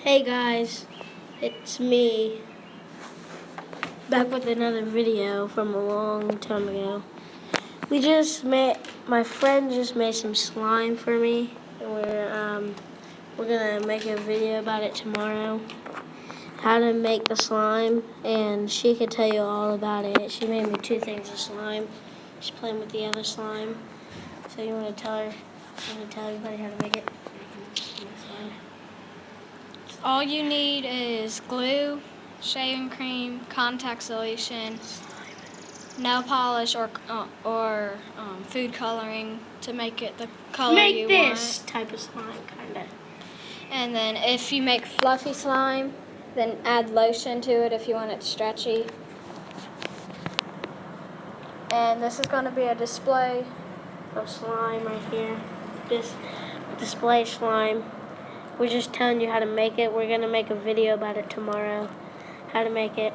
Hey guys, it's me, back with another video from a long time ago. My friend just made some slime for me, and we're gonna make a video about it tomorrow. How to make the slime, and she could tell you all about it. She made me 2 things of slime. She's playing with the other slime. So you want to tell everybody how to make it? All you need is glue, shaving cream, contact solution, nail polish, or food coloring to make it the color you want. Make this type of slime, kind of. And then if you make fluffy slime, then add lotion to it if you want it stretchy. And this is going to be a display of slime right here. This display slime. We're just telling you how to make it. We're going to make a video about it tomorrow. How to make it.